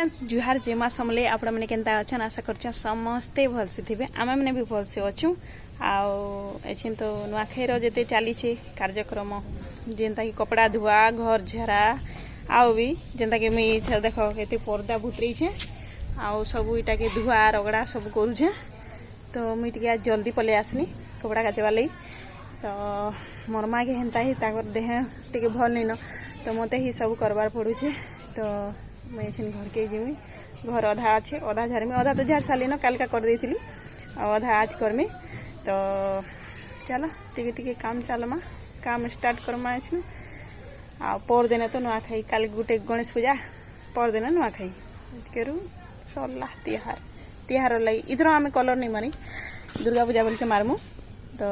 Friends जुहार जेमा समले आपण मैंने केनता अच्छा आशा कर समस्ते भलसे थे आम मैंने भी भलसे अच्छू आछिन तो नुआखाई जिते चली कार्यक्रम जेनता कि कपड़ा धुआ घर झरा आउ भी जेनता कि मुझे देख के पर्दा भुतरी छे आउ सब इटा के धुआ रगड़ा सब करुचे तो मुझे जल्दी पलि आसनी कपड़ा काचवा लगी तो मोर माँ के हेन्ता ही देह टे भल नहीं न तो मत ही सब करवार पड़ू तो मुझे घर के जीमी घर अधा अच्छे अधा झारमी अधा तो झार सारी न कालका कर देती अधा आज करमी तो चलो टिके टिके काम चलमा काम स्टार्ट करमा आ पर दिन तो नुआखाई काल गोटे गणेश पूजा पर दिन नुआखाई करू सरला तिहार तिहार लगी इधर आम कलर नहीं मारी दुर्गा पूजा बोल के मारमु तो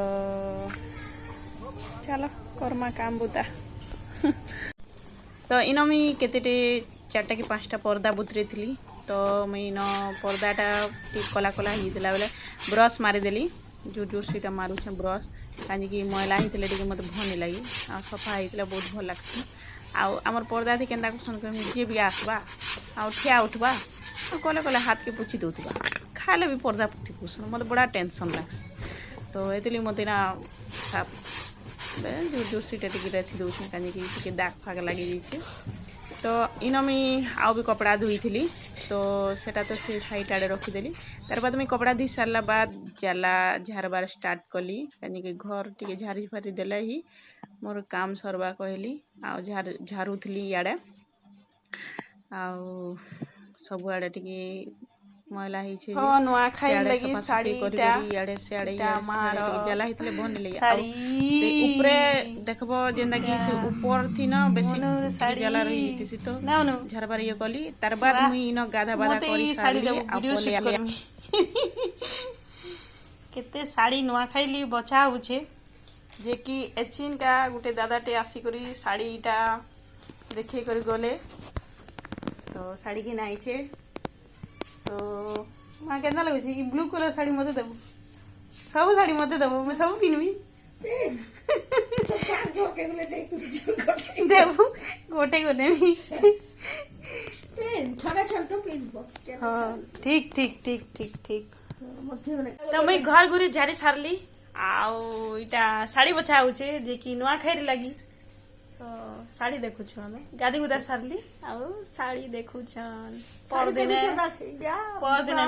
चलो करमा काम बुता तो इन मुई केते चार्टा कि 5टा पर्दा बुतरे थी तो मुई इन पर्दाटा कला कला होता बेले ब्रश मारिदेली जोर जोर से मारुचे ब्रश कहीं मैला होते टे मत भल नहीं लगी आ सफा होता बहुत भल लगसी आमर पर्दा थी केन्दा जे भी आसवा आ ठिया उठवा कले कले हाथ के पोछी दौथवा खाले भी पर्दा पोथी पोषण मत बड़ा टेंशन लगसी तो ये मत ना साफ जोर जोर से रखी दूसरे कहीं दाग फाग लगी जाइए तो इन मुई आउ भी कपड़ा धोई थी तो सेटा तो से साइड आड़े रखीदेली तार बाद मुई कपड़ा धोई सारा बाद जाला झारबार स्टार्ट कली कहीं घर टे झारी फारी देले ही मोर काम सरवा कहली आ झारुली इे आ सब आड़े टे मैला नुआखाई साड़ी इे सियाड़े जला होते भन लगे ऊपरे देखब जेनता कि से ऊपर थी न बेसी जला रही थी तो झरबार ये कली तार बाद मुई इन गाधा बाधा करी साड़ी केते साड़ी नुआखाई ली बचा होछे जे कि एचिन का गुटे दादाटे आसिकरी साड़ीटा देखे कर गले तो साड़ी की नाइछे तो माँ के लगे ब्लू कलर साड़ी मत देव सब साड़ी मत देव मैं सब पिन्हबी देव गोटे गोटे हाँ ठीक ठीक ठीक ठीक ठीक तो मुई घर घूरी झारी सारली आउ इटा साड़ी बछा होचे जे कि नुआखाई लगी तो साड़ी देखु हमें गादी गुदा सारली आउ साड़ी देखु पर दिन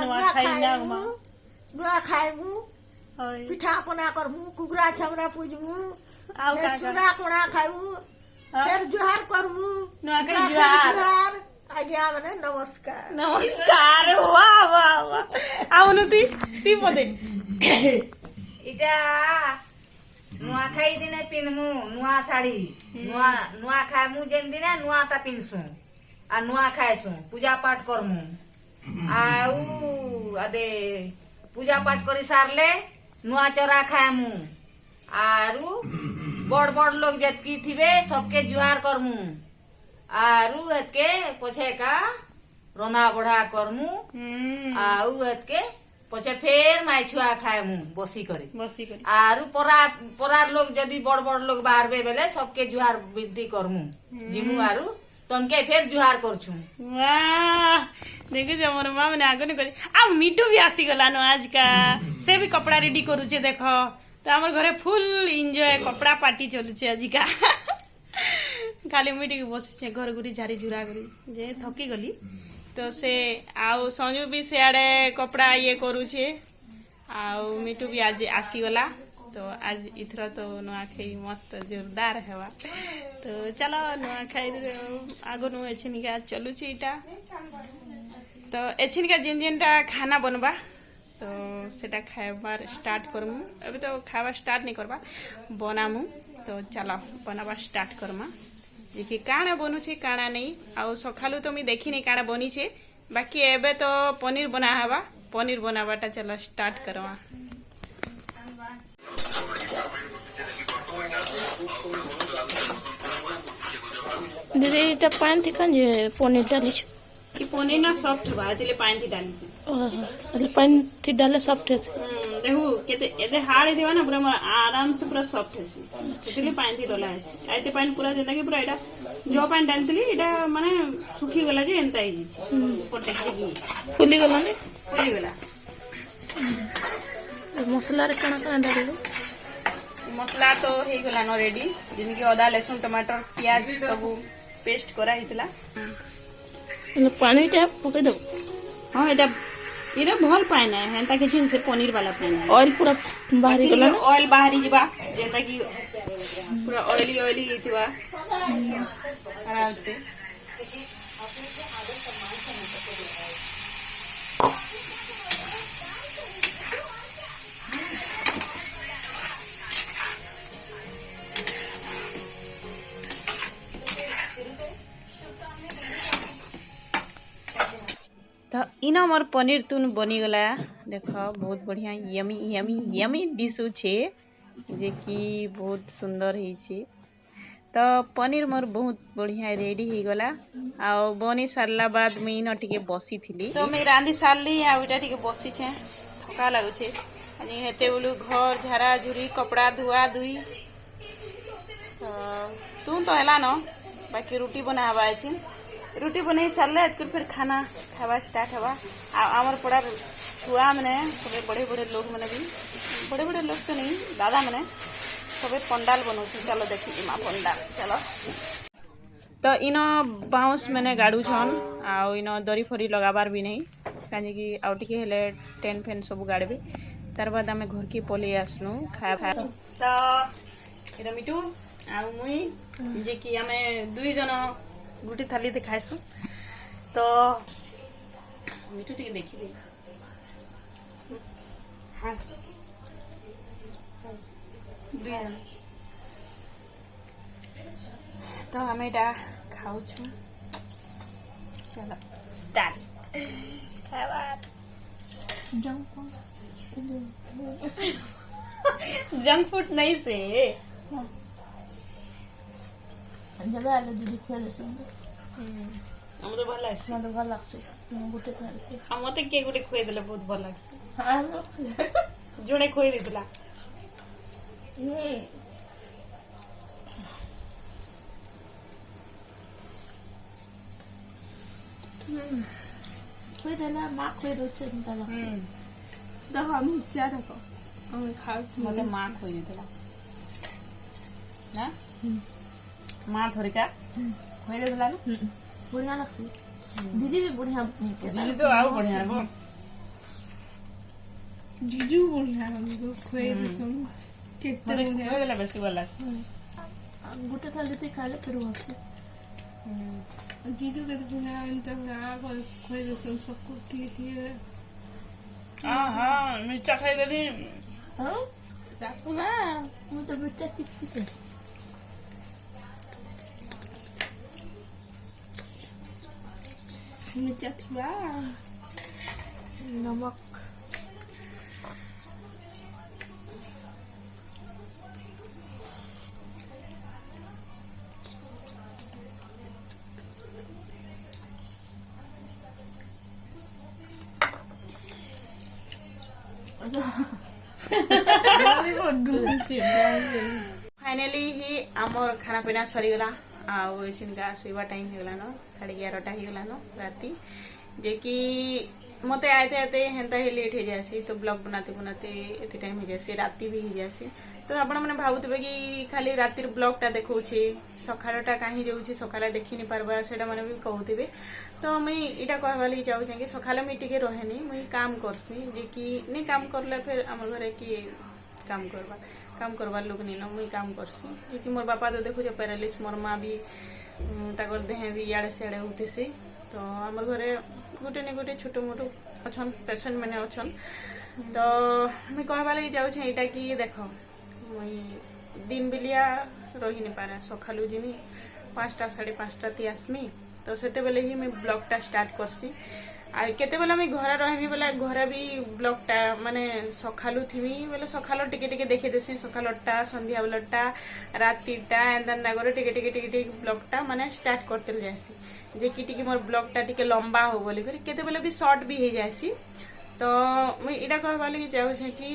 नुआखाई ना नुआखाइबु पिठा पना करबु कुकुरा छमरा पूजबु आउ का चूड़ा कोना खाइबु फिर जुहार करबु नुआखाई जुहार आज्ञा माने नमस्कार नमस्कार वाह वाह वाह आउनु ती पदे इटा नुआखाई दिन पिनमु नुआ साड़ी नुआ खाइमु जेन दिन नुआटा पिनसु आ नुआ खाइसु पूजा पाठ करमु आउ अदे पूजा पाठ करी सारले नुआ चरा खाइमु आरु बड़ बड़ लोग जतकी थिबे सबके जुहार करमु आरु एतके पछे का रंधा बढ़ा करमु आउ एतके पछे फेर माई छुआ खाएमु बसी करी आरु परार लोग जदि बड़ बड़ लोग बाहरबे बेले सबके जुहार विनती करमु जिमु आरु तमके फेर जुहार करछु वाह देखो जे मोर मां ने आगो ने करी आ मिटू भी आसी गला न आज का से भी कपड़ा रेडी करू छे देखो तो हमर घरे फुल एंजॉय कपड़ा पार्टी चलू छे आज का खाली मिटी के बस छे घर गुरी झारी झुरा करी जे थकी गली तो से आउ संजू भी सियाड़े कपड़ा ये करू छे आउ मिटू भी आज आसीगला तो आज इथर तो नुआखाई मस्त जोरदार हेवा तो चलो नुआखाई आगो नु एछिनिका चलुची इटा तो एछिनिका जेन जेनटा खाना बनबा तो सेटा खाइबार स्टार्ट करमु अभी तो खावा स्टार्ट नहीं करबा बनामु तो चलो बनाबा स्टार्ट करमा जे कि काना बनुछे काना नहीं आउ सखालु तो मी देखी नहीं काना बनी छे बाकी एबे तो पनीर बना हवा पनीर बनाबाटा चलो स्टार्ट करवा दीदी इटा पानी थी कन जे पनीर डाली छ कि पनीर ना सॉफ्ट बा एतले पानी थी डाली छे मतलब पानी थी डाले सॉफ्ट है देखो केते एते हार्ड देवा ना पूरा आराम से पूरा सॉफ्ट है इसलिए पानी थी डला है आइते पानी पूरा जेंदा कि पूरा एटा जो पानी डालती इटा माने सुखी गला जे एंता ही पटे की फुली गलानी फुली गला मसला रे कणा कणा डाललो मसला तो हे गला न रेडी जिन के अदा लहसुन टमाटर प्याज सब पेस्ट करा हितला पानी टा पके दो हां एटा इरे भल पाए ना हेंता के से पनीर वाला पाए ऑयल पूरा बाहरी गला ऑयल बाहरी जीवा जेता कि पूरा ऑयली ऑयली हितवा आराम से तो इना मोर पनीर तुन बनी गला देख बहुत बढ़िया यमी यमी यमी दिशु छे जे कि बहुत सुंदर है। तो पनीर मोर बहुत बढ़िया रेडी हो गला आ बनी सारला बाद मुई न टिके बसी थी तो मुई रांधी सारली आटा टिके बसी छे थका लगुचे अनि हेते बोलू घर झारा झुरी कपड़ा धुआ धुई तू तो हैला न बाकी रोटी बनावा अछि रोटी बनै सारले फिर खाना खावा स्टार्ट हवा आमर पड़ा छुआ मैंने सब बड़े बड़े लोग मैंने भी बड़े बड़े लोग तो नहीं दादा मैंने सब पंडाल बनाऊ चलो देखी माँ पंडाल चलो तो इन बाउंस मैंने गाड़ू छन आउ इन दरी फरी लगाबार भी नहीं कहीं कि आउ टिके हेले टेंट फैन सब गाड़बे तार बाद आम घर के पलि आसनु खाया तो ये मिटू आउ मुई जे कि आम दुई जन गुटी थाली दे खाइसु तो मिठू टिके देखी दे हाँ तो हमें इटा खाऊ छु चलो स्टार्ट जंक फूड नहीं से जब आले दीदी खोले सुन हमरो भल लागছে मते भल लागছে गुटे थाली हमते के गुटे खोई देले बहुत भल लागছে हां जोड़े खोई देला ये खोई देला मा खोई दो चिंता लागছে देखो हम इच्छा देखो हम खा मते मां खोई देला ना मां थोड़का खोई देला ना बढ़िया लगছে दीदी भी बढ़िया दीदी तो आउ बढ़िया है वो जीजू बढ़िया हमको खोए सुन कितना मते खोई देला बेसी वाला गुटे थाली ते खाले फिर होते जीजू के तो बढ़िया इनका ना खोए सुन सबको दिए हां हां मिर्चा खाई देली हां जाको ना मैं तो बच्चा किसी मिर्चा थुआ नमक फाइनली ही आमर खाना पीना सरीगला आउ इनका शोवा टाइम हो गलान 11:30 हो गलान राति जे कि मते आते आते हेंता ही लेट हो जासी तो ब्लॉग बनाते बनाते एते टाइम हो जासी राति भी हो जासी तो आपण माने भाबुतबे कि खाली रातिर ब्लॉग टा देखौछे सखाळटा काहे जाउछे सखाळे देखि नि परबा सेटा माने भी कहउतिबे तो मैं इटा कहवाली जाउ छै कि सखाळे मी टिके रहेनी मैं काम करसी जे कि नै काम करले फिर हमर घरे की काम करवार लोग नहीं ना मुई काम करसी जे कि मोर बापा तो देखो पैरालिस मोर माँ भी ताकर देह भी इाड़े सियाड़े होती सी तो आमर घरे गोटे न गोटे छोट मोट अच्छन पेसेंट मैंने अच्छन तो मुई कहवा लगी जाऊँ यहाँ कि देख मुई दिन बेलिया रही नहीं पारे सकालू जिमी 5टा 5:30 आसमी तो से बेले ही मुई ब्लॉगटा स्टार्ट करसी आ केते बेला मैं घर रही बेला घर भी ब्लॉगटा माने सकालू थी बोले सकाल टिके टिके देखी देसी सकालटा संध्या बेलटा रातिटा एंदा नागर टिके टिके टिके टिके ब्लॉगटा माने स्टार्ट करते जासी जे कि टिके मोर ब्लॉगटा टिके लंबा हो बोली कर केते बेला भी शॉर्ट भी हो जासी तो मुई इटा कहबा लगी चाहू छे कि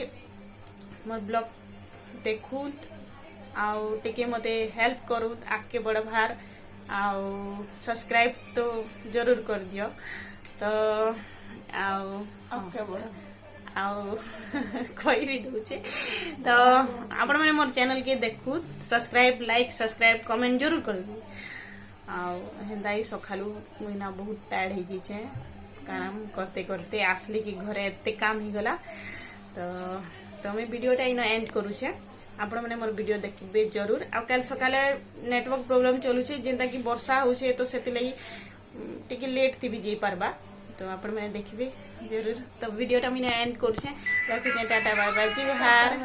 मोर ब्लॉग देखूत आउ टिके मते हेल्प करूत आके बड़ भार आउ सब्सक्राइब तो जरूर कर दियो। तो आउ ओके बड़ा आउ कोई भी दूचे तो आपण मैंने मोर चैनल के देखू सब्सक्राइब लाइक सब्सक्राइब कमेंट जरूर कर दी। आउ हेंदा ही सखालू मुइना बहुत टायर्ड हो जाइए काम करते करते आसली कि घरे एते काम ही गला। तो मैं वीडियोटा इन एंड करूचे आपण मैंने मोर वीडियो देखिबे जरूर। आ कल सकाले नेटवर्क प्रोब्लेम चलुचे जेंता कि वर्षा होचे तो सेति लई टिके लेट थी भी जाई पारबा। तो आपण मैंने देखिबे जरूर। तो वीडियोटा मैंने एंड करूचे रखुचे टाटा बाय बाय जी हार।